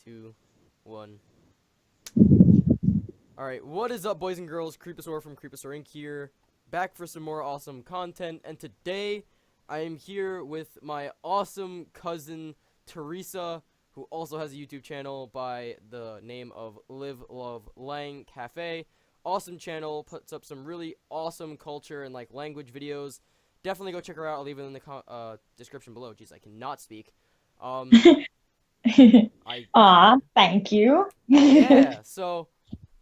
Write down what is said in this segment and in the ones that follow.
2, 1. Alright, what is up, boys and girls? Creeposaur from Creeposaur Inc. here, back for some more awesome content, and today I am here with my awesome cousin, Teresa, who also has a YouTube channel by the name of LivLuvLang Cafe. Awesome channel, puts up some really awesome culture and, like, language videos. Definitely go check her out. I'll leave it in the description below. Jeez, I cannot speak. Aw, thank you. Yeah, so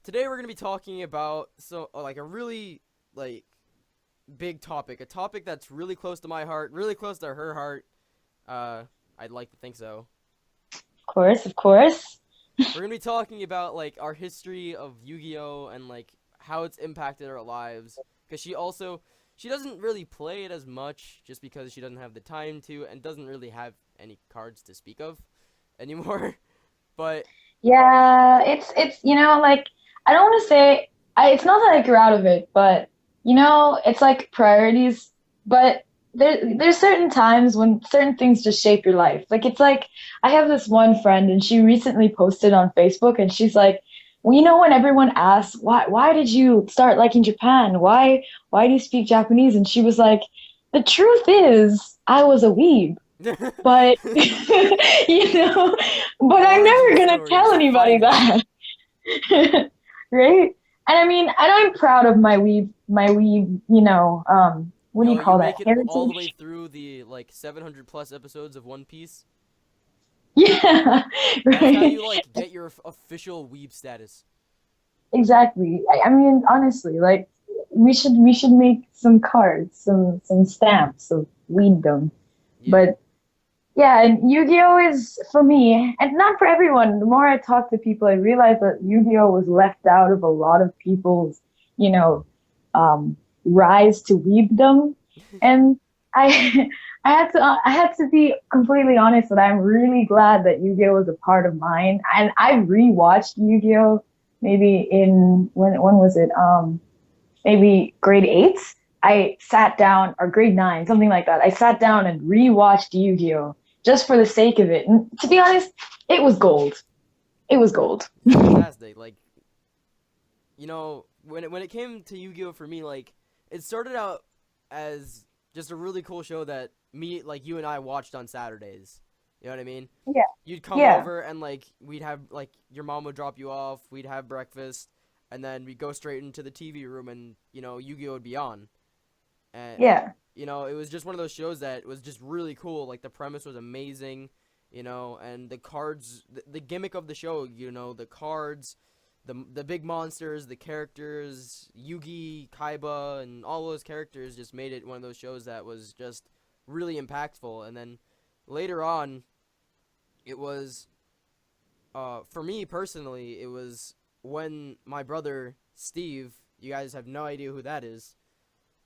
today we're gonna be talking about like a really like big topic, a topic that's really close to my heart, really close to her heart. I'd like to think so. Of course, of course. We're gonna be talking about like our history of Yu-Gi-Oh and like how it's impacted our lives. Because she doesn't really play it as much, just because she doesn't have the time to, and doesn't really have any cards to speak of anymore. But Yeah, it's like I don't want to say it's not that I grew out of it, but it's like priorities. But there's certain times when certain things just shape your life. Like it's like I have this one friend, and she recently posted on Facebook, and she's like, well, when everyone asks why did you start liking Japan? Why do you speak Japanese? And she was like, the truth is, I was a weeb. But but I'm never origin gonna stories, tell anybody finest. that. Right? And I mean, and I'm proud of my weeb, what do you Yo, you call that? make it all the way Heritage? through the like 700 plus episodes of One Piece. Yeah, That's how right. you like get your official weeb status. Exactly. I mean, honestly, like we should make some cards, some stamps of weebdom. Yeah. But yeah, and Yu-Gi-Oh is for me, and not for everyone. The more I talk to people, I realize that Yu-Gi-Oh was left out of a lot of people's, you know, um, rise to weebdom. And I, I had to be completely honest that I'm really glad that Yu-Gi-Oh was a part of mine. And I rewatched Yu-Gi-Oh maybe in when was it? Maybe grade eight. I sat down, or grade nine, something like that. I sat down and rewatched Yu-Gi-Oh just for the sake of it. And to be honest, it was gold. It was gold. Fantastic. Like, when it came to Yu-Gi-Oh for me, like it started out as just a really cool show that you and I watched on Saturdays. You know what I mean? Yeah, You'd come yeah, over and like we'd have like your mom would drop you off, we'd have breakfast, and then we'd go straight into the TV room and, Yu-Gi-Oh would be on. And yeah. it was just one of those shows that was just really cool. Like the premise was amazing, and the cards, the gimmick of the show, the cards, the big monsters, the characters, Yugi, Kaiba, and all those characters just made it one of those shows that was just really impactful. And then later on, it was for me personally, it was when my brother Steve, you guys have no idea who that is,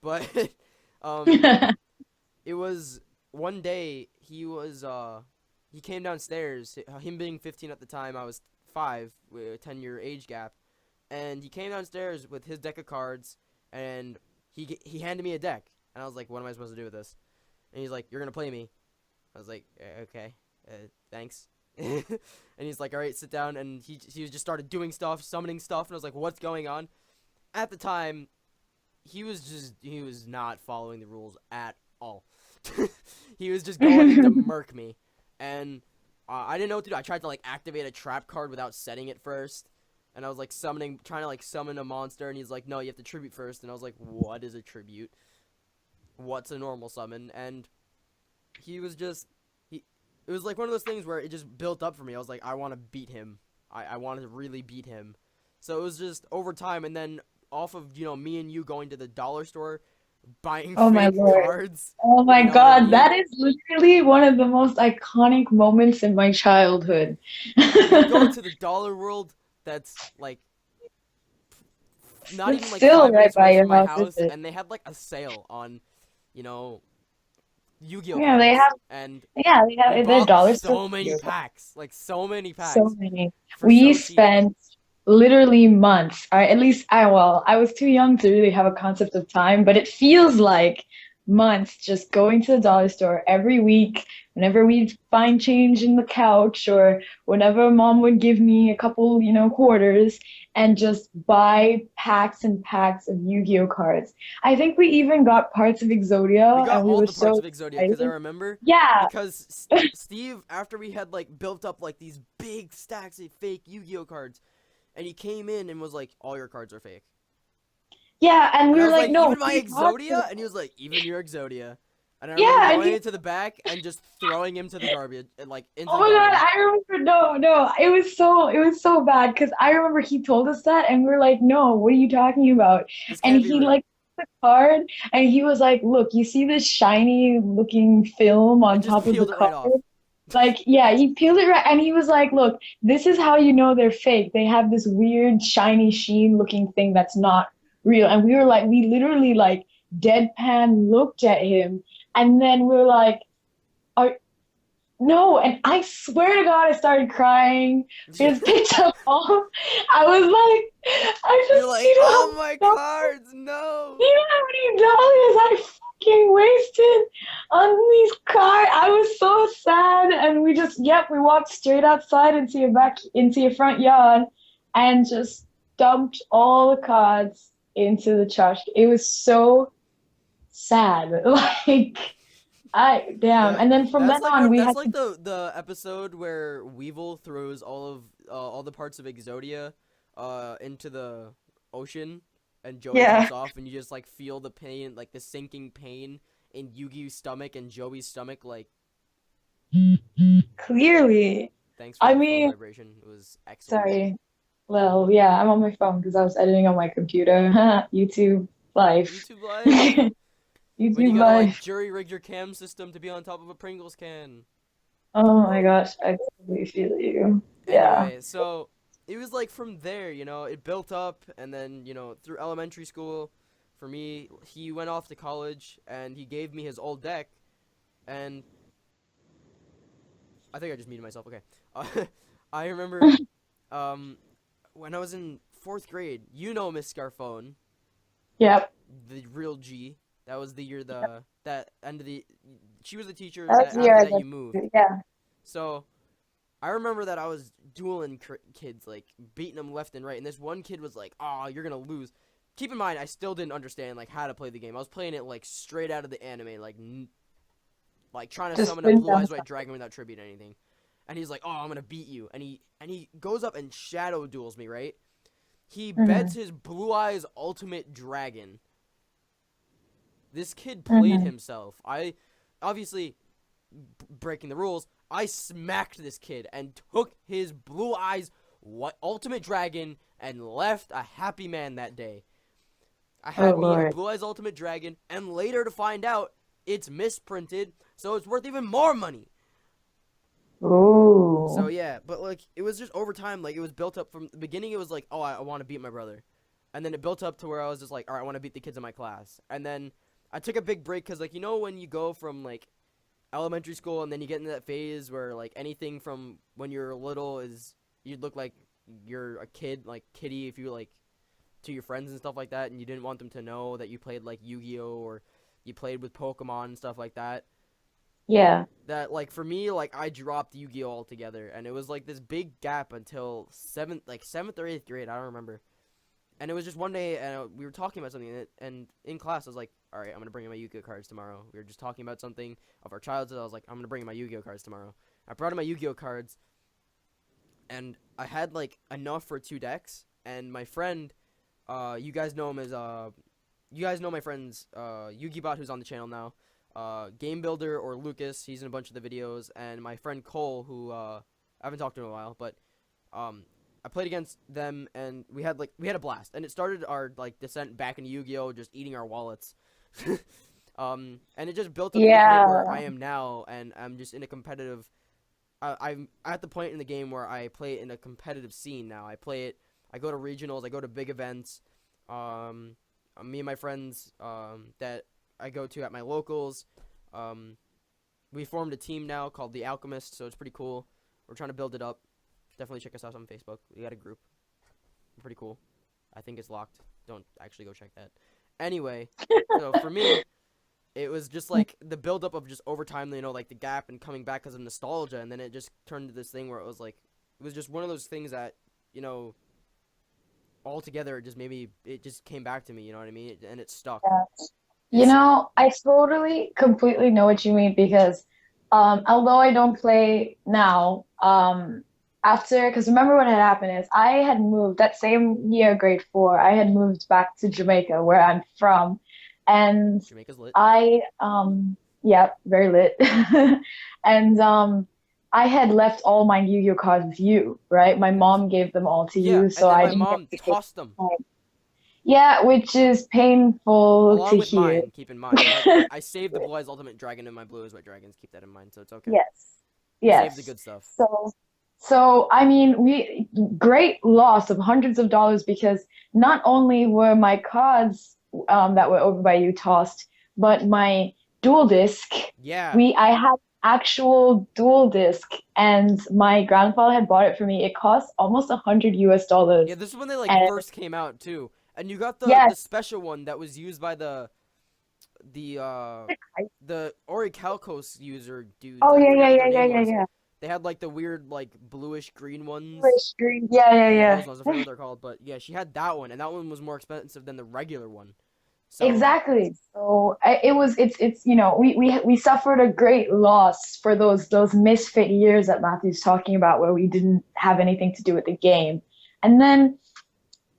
but um it was one day he came downstairs, him being 15 at the time, I was 5, with a 10-year age gap, and he came downstairs with his deck of cards, and he handed me a deck, and I was like, what am I supposed to do with this? And he's like, you're gonna play me. I was like, okay, thanks. And he's like, all right, sit down, and he just started doing stuff, summoning stuff, and I was like, what's going on? At the time, he was not following the rules at all. He was just going in to murk me, and I didn't know what to do. I tried to like activate a trap card without setting it first, and I was like trying to like summon a monster, and he's like, no, you have to tribute first, and I was like, what is a tribute? What's a normal summon? And he was just it was like one of those things where it just built up for me. I was like, I want to beat him. I wanted to really beat him. So it was just over time, and then off of me and you going to the dollar store, buying Oh my fake Lord. cards. Oh my You know what I God, mean? that is literally one of the most iconic moments in my childhood. You'd go to the dollar world that's like not It's even like still 5 right minutes by away from your my house, is house, it? and they had like a sale on, you know, Yu-Gi-Oh Yeah, they cards, have. and Yeah, they we have their bought dollar store. so many packs, like so many So packs many. for We so cheap. spent literally months, or at least I was too young to really have a concept of time, but it feels like months just going to the dollar store every week whenever we'd find change in the couch or whenever mom would give me a couple, quarters and just buy packs and packs of Yu-Gi-Oh cards. I think we even got parts of We Exodia got and we all were the parts so of Exodia because I excited. remember Yeah. because Steve, after we had like built up like these big stacks of fake Yu-Gi-Oh cards, and he came in and was like, "All your cards are fake." Yeah, and And we I were was like, like, no, "Even what my are you talking Exodia?" about? And he was like, "Even your Exodia." And I remember Yeah, and going he into the back and just throwing him to the garbage, and like into Oh the my God, garbage. I remember. No, no, it was so bad because I remember he told us that, and we were like, "No, what are you talking about?" This And can't be he real. like took the card, and he was like, "Look, you see this shiny looking film And on just top of the peeled it right card? off. Like, yeah, he peeled it right, and he was like, "Look, this is how you know they're fake. They have this weird shiny sheen looking thing that's not real." And we were like, we literally like deadpan looked at him, and then we were like. Are no, and I swear to God, I started crying. We just picked up off. I was like, I You're just, like, "All my cards, no." you know how many dollars I fucking wasted on these cards? I was so sad, and yep, we walked straight outside into your front yard, and just dumped all the cards into the trash. It was so sad. Like, damn. That And then from that's then like on, what we that's had like the episode where Weevil throws all the parts of Exodia into the ocean, and Joey yeah. jumps off, and you just like feel the pain, like the sinking pain in Yugi's stomach and Joey's stomach. Like, Clearly. thanks for I the phone mean, vibration. It was excellent. sorry. Well, yeah, I'm on my phone because I was editing on my computer. YouTube life. YouTube Live. When you YouTube gotta like life. jury rig your cam system to be on top of a Pringles can. Oh my Woo! gosh, I totally feel you. Yeah. Anyway, so it was like from there, it built up, and then, through elementary school, for me, he went off to college, and he gave me his old deck, and I think I just muted myself. Okay. Uh, I remember, um, when I was in fourth grade, Miss Scarfone, Yep. the real G. That was the year that end of the. She was the teacher That's that the after year that you moved. yeah. So I remember that I was dueling kids, like beating them left and right, and this one kid was like, "Oh, you're gonna lose." Keep in mind, I still didn't understand like how to play the game. I was playing it like straight out of the anime, like trying to Just summon a been blue done. eyes white dragon without tribute or anything. And he's like, "Oh, I'm gonna beat you," and he goes up and shadow duels me, right? He bets Hmm. his blue eyes ultimate dragon. This kid played Hmm. himself. I obviously breaking the rules. I smacked this kid and took his blue eyes what ultimate dragon and left a happy man that day. I Oh had me a Lord. blue eyes ultimate dragon, and later to find out it's misprinted, so it's worth even more money. So Oh. yeah, but like it was just over time, like it was built up from the beginning. It was like, oh, I want to beat my brother, and then it built up to where I was just like, all right, I want to beat the kids in my class, and then I took a big break because like when you go from like elementary school and then you get into that phase where like anything from when you're little is you look like you're a kid, like kitty, if you like to your friends and stuff like that, and you didn't want them to know that you played like Yu-Gi-Oh or you played with Pokemon and stuff like that. Yeah. That like for me, like I dropped Yu-Gi-Oh altogether, and it was like this big gap until seventh or eighth grade, I don't remember. And it was just one day, and we were talking about something, and in class, I was like, all right, I'm going to bring in my Yu-Gi-Oh cards tomorrow. We were just talking about something of our childhood. I was like, I'm going to bring in my Yu-Gi-Oh cards tomorrow. I brought in my Yu-Gi-Oh cards, and I had, like, enough for 2 decks. And my friend, you guys know him as, you guys know my friend's, YugiBot, who's on the channel now. Game Builder or Lucas, he's in a bunch of the videos. And my friend Cole, who, I haven't talked to in a while, but, I played against them, and we had a blast, and it started our like descent back into Yu-Gi-Oh, just eating our wallets. And it just built up to the point where Yeah. I am now, and I'm just in a competitive. I'm at the point in the game where I play it in a competitive scene now. I play it. I go to regionals. I go to big events. Um, Me and my friends that I go to at my locals. Um, we formed a team now called the Alchemist, so it's pretty cool. We're trying to build it up. Definitely check us out on Facebook. We got a group. Pretty cool. I think it's locked. Don't actually go check that. Anyway, so for me, it was just like the buildup of just over time, like the gap and coming back because of nostalgia, and then it just turned into this thing where it was like, it was just one of those things that, you know, altogether it just maybe it just came back to me, you know what I mean? And it stuck. Yeah. You It's know, I totally, completely know what you mean because although I don't play now, after, because remember what had happened is I had moved that same year, grade four, I had moved back to Jamaica, where I'm from. And Jamaica's lit. yeah, very lit. And I had left all my Yu-Gi-Oh cards with you, right? My Nice. mom gave them all to Yeah, you, and so then I my didn't get mom to keep tossed them mine. Yeah, which is painful to along with hear. mine. Keep in mind, but I saved the Blue Eyes Ultimate Dragon and my Blue Eyes White Dragons. Keep that in mind, so it's okay. Yes. I saved the Yes. good stuff. So I mean, we great loss of hundreds of dollars because not only were my cards that were over by you tossed, but my dual disc, Yeah, I had actual dual disc and my grandfather had bought it for me. It cost almost $100 US. yeah. This is when they like And first came out too, and you got the yes, special one that was used by the uh the Orichalcos user dudes. oh I yeah, forget yeah, what yeah, their yeah, name yeah, was. yeah. They had like the weird like bluish green ones. English green. Yeah, Yeah, yeah, those ones. I forget yeah. what they're called, but yeah, she had that one, and that one was more expensive than the regular one. So Exactly. So it was it's we suffered a great loss for those misfit years that Matthew's talking about where we didn't have anything to do with the game. And then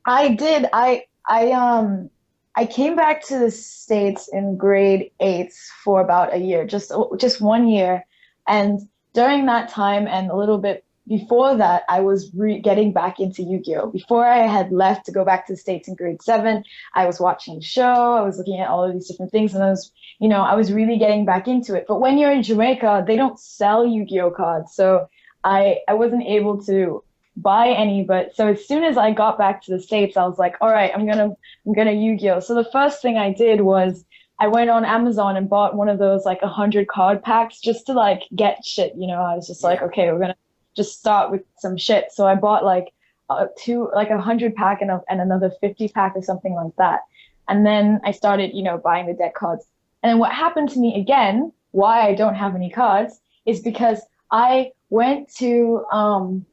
I did I came back to the States in grade 8 for about a year, just 1 year. And during that time and a little bit before that, I was getting back into Yu-Gi-Oh! Before I had left to go back to the States in grade 7, I was watching the show, I was looking at all of these different things, and I was really getting back into it. But when you're in Jamaica, they don't sell Yu-Gi-Oh! Cards, so I wasn't able to buy any. But so as soon as I got back to the States, I was like, all right, I'm gonna Yu-Gi-Oh. So the first thing I did was I went on Amazon and bought one of those like 100 card packs just to like get shit. I was just like, yeah, okay, we're gonna just start with some shit. So I bought like like 100 pack and another 50 pack or something like that. And then I started, buying the deck cards. And then what happened to me again, why I don't have any cards, is because I went to um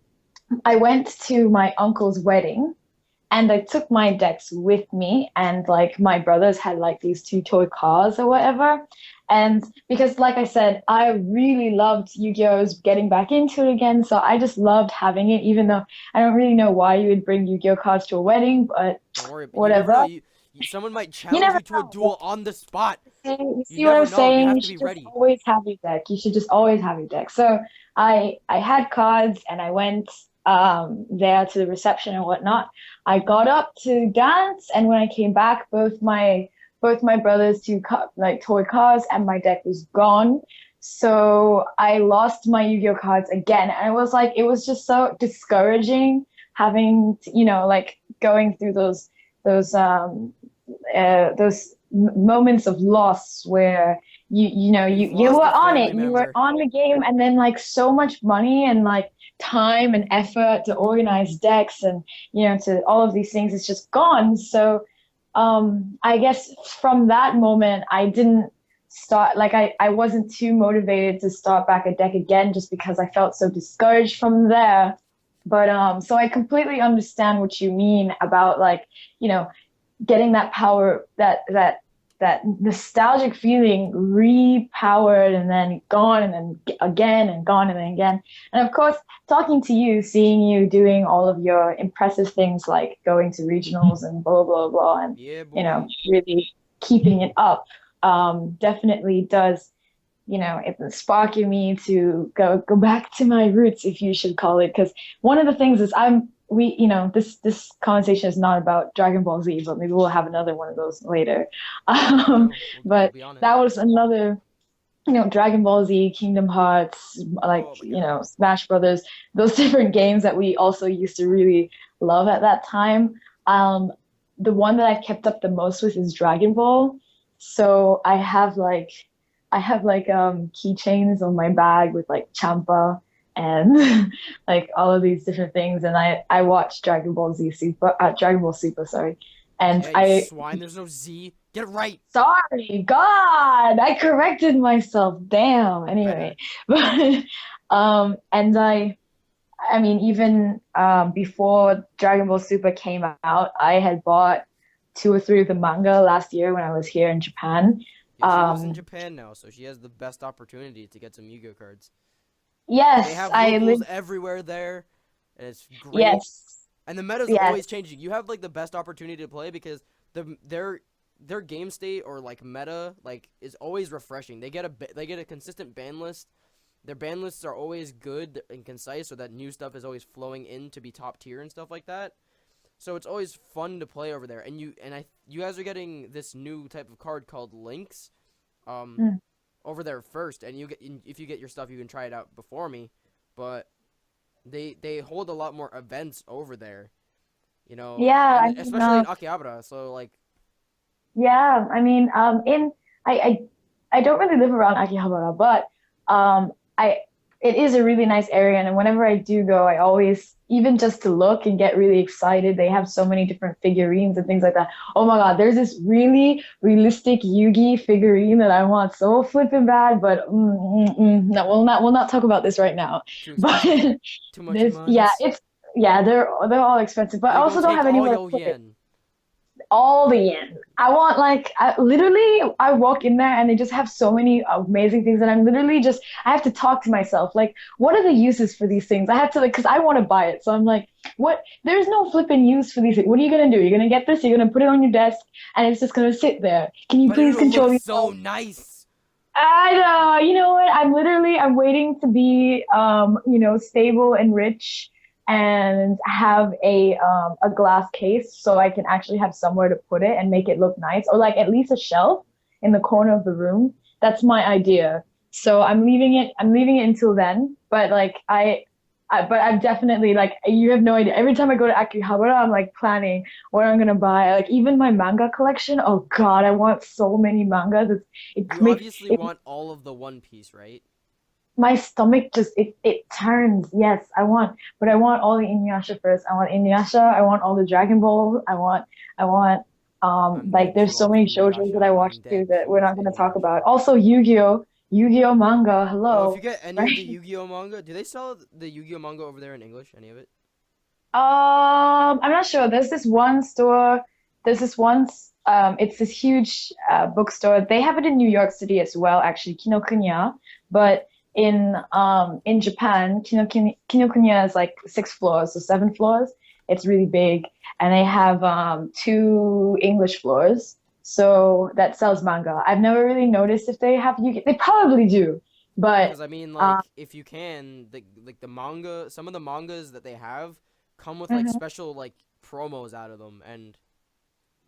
I went to my uncle's wedding and I took my decks with me, and like my brothers had like these two toy cars or whatever. And because like I said, I really loved Yu-Gi-Oh! I was getting back into it again, so I just loved having it, even though I don't really know why you would bring Yu-Gi-Oh! Cards to a wedding, but don't worry. You never know. whatever. Someone might You challenge never you to a know. duel on the spot. You You see what never I'm know. You saying? have You to be should just ready. always have your deck. You should just always have your deck. So I had cards and I went there to the reception and whatnot. I got up to dance, and when I came back, both my brothers' two like toy cars and my deck was gone. So I lost my Yu-Gi-Oh cards again, and it was just so discouraging having to, like going through those moments of loss where You've you were lost a on family it, you were member. on the game, and then like so much money and like time and effort to organize decks and to all of these things is just gone. So I guess from that moment I didn't start, like I wasn't too motivated to start back a deck again just because I felt so discouraged from there. But so I completely understand what you mean about like you know getting that power, that nostalgic feeling repowered and then gone and then again and gone and then again. And of course, talking to you, seeing you doing all of your impressive things like going to regionals and blah blah blah, and Yeah, boy. really keeping it up, definitely does, it spark in me to go back to my roots, if you should call it. Because one of the things is this conversation is not about Dragon Ball Z, but maybe we'll have another one of those later. Um, No, we'll but be on it. that was another, Dragon Ball Z, Kingdom Hearts, like Oh my god. Smash Brothers, those different games that we also used to really love at that time. Um, the one that I've kept up the most with is Dragon Ball. So I have like keychains on my bag with like Champa and like all of these different things, and I watched Dragon Ball Super, sorry. And Yeah, you I swine. There's no Z. Get it right. Sorry, God, I corrected myself. Damn. Better. Anyway, but and I mean, even before Dragon Ball Super came out, I had bought two or three of the manga last year when I was here in Japan. Yeah, she lives in Um, Japan now, so she has the best opportunity to get some Yu-Gi-Oh cards. They yes, have I locals live. everywhere there, and it's great. Yes, And the meta's yes. always changing. You have like the best opportunity to play because the their game state or like meta like is always refreshing. They get a consistent ban list. Their ban lists are always good and concise, so that new stuff is always flowing in to be top tier and stuff like that. So it's always fun to play over there. And you guys are getting this new type of card called Links, um, Mm. over there first. And if you get your stuff, you can try it out before me. But they hold a lot more events over there, Yeah, and I mean, especially in Akihabara. So like, yeah, I mean, I I don't really live around Akihabara, but I it is a really nice area, and whenever I do go, I always even just to look and get really excited. They have so many different figurines and things like that. Oh my God, there's this really realistic Yugi figurine that I want so flippin' bad, but no, we'll not talk about this right now. too But expensive, too much yeah, mons. they're all expensive, but I They gonna also don't take have all anywhere to your put it yen. all the yen. I want like literally I walk in there and they just have so many amazing things and I'm literally just I have to talk to myself like what are the uses for these things? I have to like because I want to buy it. So I'm like what there's no flipping use for these things. What are you gonna do? You're gonna get this, you're gonna put it on your desk and it's just gonna sit there. Can you But please it'll look control so yourself? nice. I know. You know what? I'm waiting to be stable and rich and have a glass case so I can actually have somewhere to put it and make it look nice or like at least a shelf in the corner of the room. That's my idea. So I'm leaving it until then, but like but I'm definitely like you have no idea. Every time I go to Akihabara, I'm like planning what I'm gonna buy. Like even my manga collection. Oh God, I want so many mangas. It You makes obviously it want all of the One Piece, right? my stomach just it turns. Yes, but I want all the Inuyasha first. I want Inuyasha. I want all the Dragon Ball. I want I'm like dead. She there's so wants many shoujos that I Inuyasha. I'm watched too dead. that She we're wants not gonna talk Inuyasha. about. Also Yu-Gi-Oh manga. Oh, if you Hello, get any of the right? Yu-Gi-Oh manga, do they sell the Yu-Gi-Oh manga over there in English? Any of it? I'm not sure. There's this one store. There's this one. It's this huge bookstore. They have it in New York City as well, actually, Kinokuniya. But in Japan, Kinokuniya is like 6 floors, so 7 floors. It's really big, and they have two English floors. So that sells manga. I've never really noticed if they have Yu. They probably do, but Because I mean, um, like, if you can, the manga, some of the mangas that they have come with like mhm. special like promos out of them, and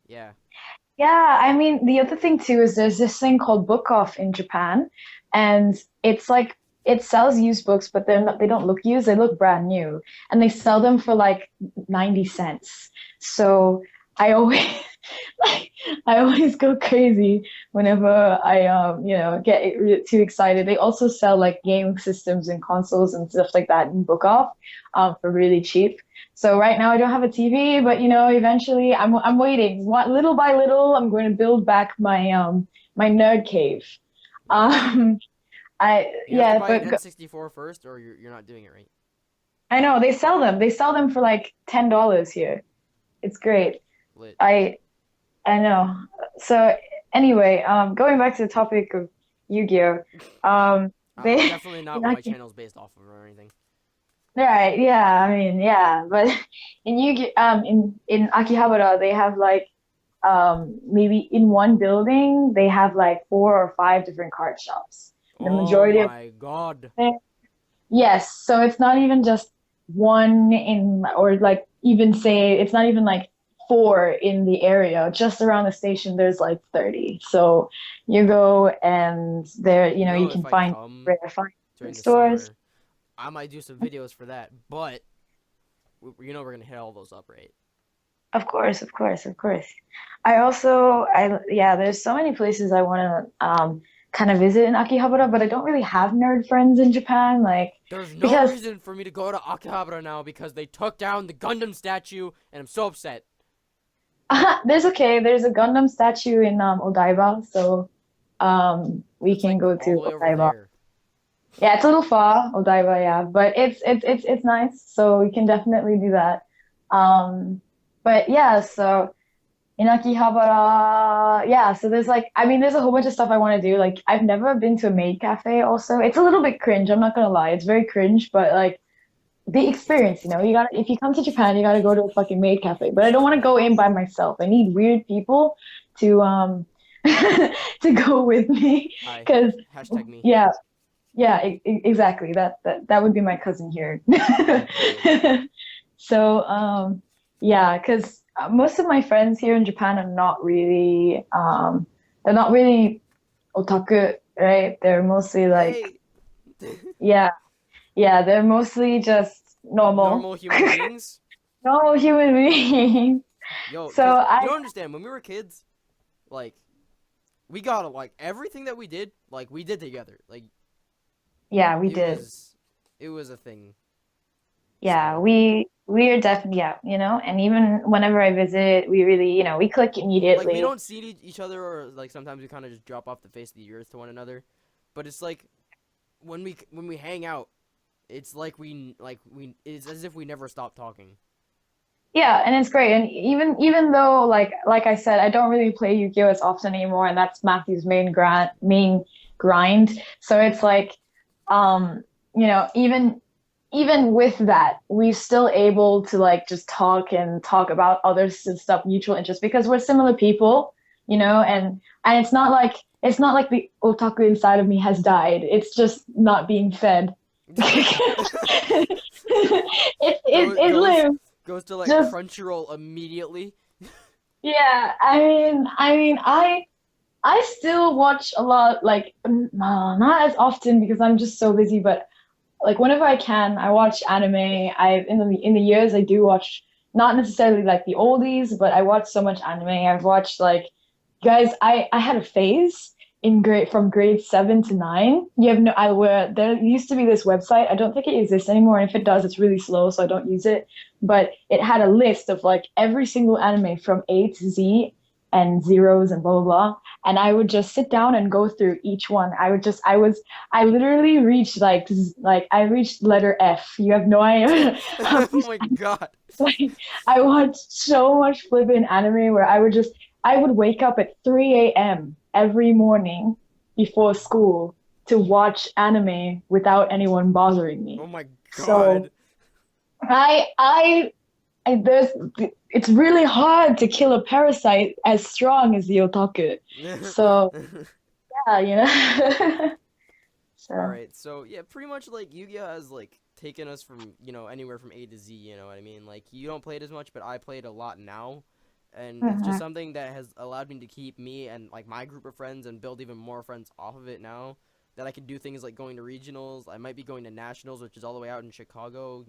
yeah. Yeah, I mean, the other thing too is there's this thing called Book Off in Japan, and it's like it sells used books, but they don't look used, they look brand new, and they sell them for like 90 cents. So I always like I always go crazy whenever I get too excited. They also sell like game systems and consoles and stuff like that in Book Off for really cheap. So right now I don't have a TV, but eventually I'm waiting. Little by little, I'm going to build back my nerd cave. Nice. Um, I You have to yeah, buy an but N64 first, or you're not doing it right. I know they sell them. They sell them for like $10 here. It's great. Lit. I I know. So anyway, going back to the topic of Yu-Gi-Oh, they Definitely not in what my Aki, channel's based off of or anything. right, yeah, I mean, yeah, but in Akihabara they have like maybe in one building they have like 4 or 5 different card shops. The Oh majority of my god. yes, so it's not even just one in or like even say it's not even like four in the area. Just around the station there's like 30. So you go and there, you If can I find come rare find during different the stores. summer, I might do some videos for that. But we're gonna hit all those up, right? Of course, of course, of course. I yeah, there's so many places I want to kind of visit in Akihabara, but I don't really have nerd friends in Japan, like There's no because reason for me to go to Akihabara now because they took down the Gundam statue, and I'm so upset. There's There's a Gundam statue in Odaiba, so we That's can like go all to the way over Odaiba. there. Yeah, it's a little far, Odaiba, yeah, but it's nice, so we can definitely do that. But yeah, so in Akihabara, yeah, so there's like, I mean, there's a whole bunch of stuff I want to do. Like, I've never been to a maid cafe also. It's a little bit cringe, I'm not gonna lie. It's very cringe, but like the experience, you gotta, if you come to Japan, you gotta go to a fucking maid cafe. But I don't want to go in by myself. I need weird people to to go with me, Hi. because Hashtag me. yeah, yeah, exactly. That would be my cousin here. Great. So, yeah, because most of my friends here in Japan are they're not really otaku, right? They're mostly like, Hey. yeah, yeah, they're mostly just normal, Normal human beings. normal human beings. Yo, So because you I, don't understand. When we were kids, like, we got, like, everything that we did, like, we did together. Like, yeah, we it did. was, it was a thing. Yeah, So, we are definitely, yeah, and even whenever I visit, we really, we click like, we immediately. don't see each other, or, like, sometimes we kind of just drop off the face of the earth to one another. But it's like, when we hang out, it's like it's as if we never stopped talking. Yeah, and it's great. And even though like I said, I don't really play Yu-Gi-Oh as often anymore, and that's Matthew's main grind. So it's like, um, even with that, we're still able to like just talk and talk about other stuff, mutual interest, because we're similar people, and it's not like the otaku inside of me has died. It's just not being fed. It goes lives. goes to like Just Crunchyroll immediately. yeah, I still watch a lot, like not as often because I'm just so busy, but like whenever I can, I watch anime. In the years I do watch not necessarily like the oldies, but I watch so much anime. I've watched like guys, I had a phase in grade from grade 7 to 9. You have no I where there used to be this website. I don't think it exists anymore, and if it does, it's really slow, so I don't use it. But it had a list of like every single anime from A to Z and zeros and blah blah blah. And I would just sit down and go through each one. I literally reached like I reached letter F. You have no idea. Oh my god. Like I watched so much flipping anime where I would wake up at 3 a.m. every morning before school to watch anime without anyone bothering me. Oh my So god. I I there's it's really hard to kill a parasite as strong as the otaku. So yeah, All So right, so yeah, pretty much like Yu-Gi-Oh has like taken us from anywhere from A to Z. You know what I mean? Like you don't play it as much, but I play it a lot now, and it's just mhm. something that has allowed me to keep me and like my group of friends and build even more friends off of it now. That I can do things like going to regionals. I might be going to nationals, which is all the way out in Chicago.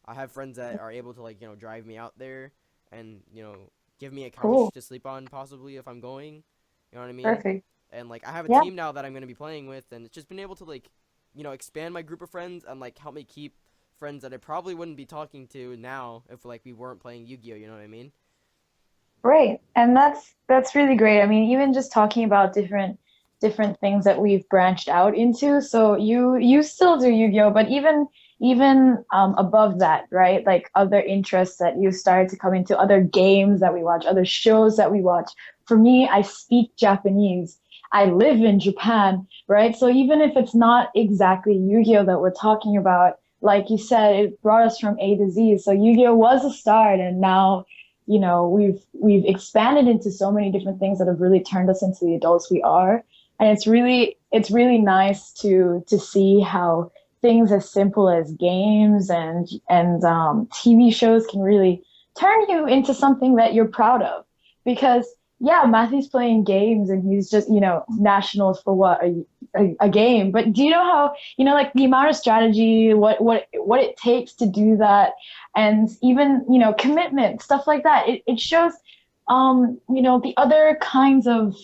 I have friends that are able to like drive me out there and give me a couch Cool. to sleep on possibly if I'm going. You know what I mean? Perfect. And like I have a Yeah. team now that I'm gonna be playing with, and it's just been able to like, expand my group of friends and like help me keep friends that I probably wouldn't be talking to now if like we weren't playing Yu-Gi-Oh. You know what I mean? Great. And that's really great. I mean, even just talking about different things that we've branched out into. So you still do Yu-Gi-Oh, but even above that, right? Like other interests that you started to come into, other games that we watch, other shows that we watch. For me, I speak Japanese. I live in Japan, right? So even if it's not exactly Yu-Gi-Oh that we're talking about, like you said, it brought us from A to Z. So Yu-Gi-Oh was a start, and now we've expanded into so many different things that have really turned us into the adults we are. And it's really nice to see how things as simple as games and TV shows can really turn you into something that you're proud of. Because yeah, Matthew's playing games and he's just nationals for what, a game. But do you know how, like the amount of strategy, what it takes to do that, and even commitment, stuff like that. It shows the other kinds of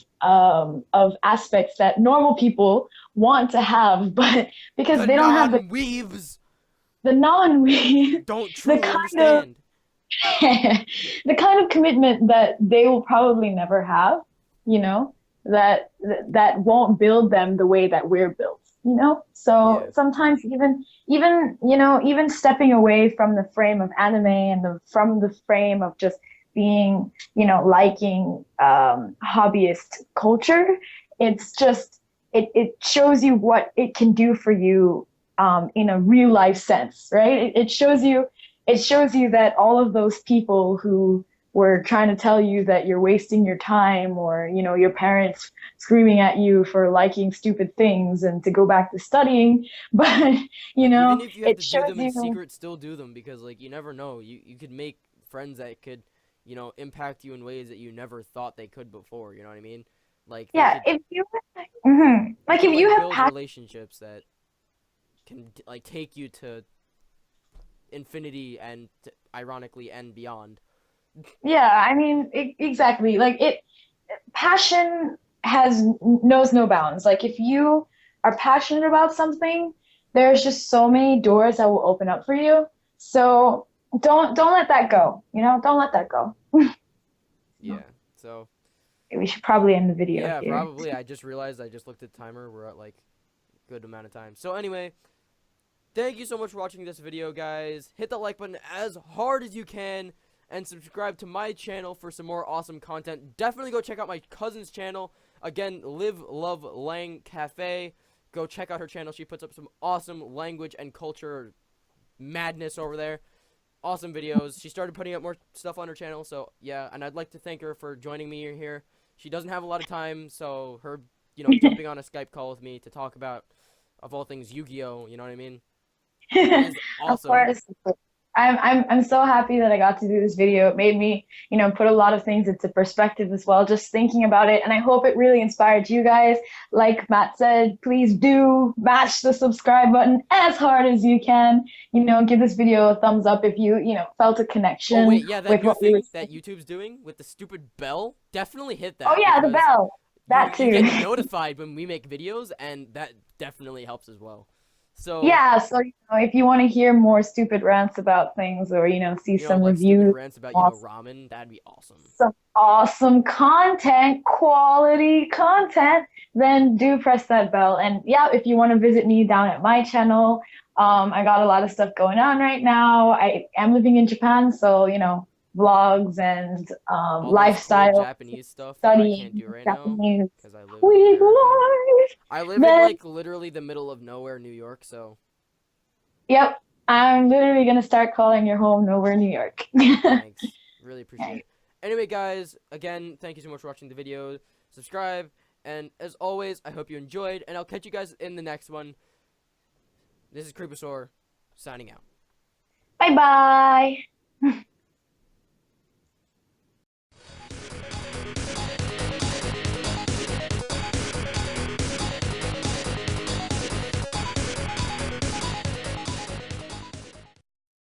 aspects that normal people want to have, but because The they don't have non-weaves the non don't the truly kind of understand. the kind of commitment that they will probably never have, you know, that won't build them the way that we're built, you know? So Yeah. sometimes even stepping away from the frame of anime and from the frame of just being, liking hobbyist culture, it's just it shows you what it can do for you in a real life sense, right? It shows you that all of those people who were trying to tell you that you're wasting your time, or your parents screaming at you for liking stupid things and to go back to studying, but Like, even if you have it to do shows them in you. secret, still do them, because like you never know. You could make friends that could, impact you in ways that you never thought they could before. You know what I mean? Like they Yeah, could if you mhm. you Like could if you like have build passion. relationships that can like take you to infinity and ironically and beyond. Yeah, I mean, exactly. Like passion knows no bounds. Like if you are passionate about something, there's just so many doors that will open up for you. So don't let that go. Don't let that go. Yeah. So We should probably end the video yeah, here. probably. I just realized I just looked at the timer. We're at like good amount of time. So anyway, thank you so much for watching this video, guys. Hit the like button as hard as you can, and subscribe to my channel for some more awesome content. Definitely go check out my cousin's channel. Again, LivLuvLang Cafe. Go check out her channel. She puts up some awesome language and culture madness over there. Awesome videos. She started putting up more stuff on her channel, so yeah, and I'd like to thank her for joining me here. She doesn't have a lot of time, so her, jumping on a Skype call with me to talk about, of all things, Yu-Gi-Oh, you know what I mean, is Of awesome. course. I'm so happy that I got to do this video. It made me, put a lot of things into perspective as well, just thinking about it. And I hope it really inspired you guys. Like Matt said, please do mash the subscribe button as hard as you can. Give this video a thumbs up if you felt a Oh connection wait, yeah, that with new what we were thing that saying. YouTube's doing with the stupid bell, definitely hit Oh that, yeah, the because bell. you That you get too. notified when we make videos, and that definitely helps as well. So, Yeah, so if you want to hear more stupid rants about things, or see some like stupid reviews, rants about, awesome, ramen, that'd be awesome. some awesome content, quality content, then do press that bell. And yeah, if you want to visit me down at my channel, I got a lot of stuff going on right now. I am living in Japan, so vlogs and All those cool lifestyle, Japanese stuff that I can't studying do right now Japanese, because I live in week America. life. I live in Then like literally the middle of nowhere, New York, so yep, I'm literally gonna start calling your home Nowhere, New York. thanks. Really appreciate it. Anyway, guys, again, thank you so much for watching the video. Subscribe, and as always, I hope you enjoyed, and I'll catch you guys in the next one. This is Creeposaur, signing out. Bye bye.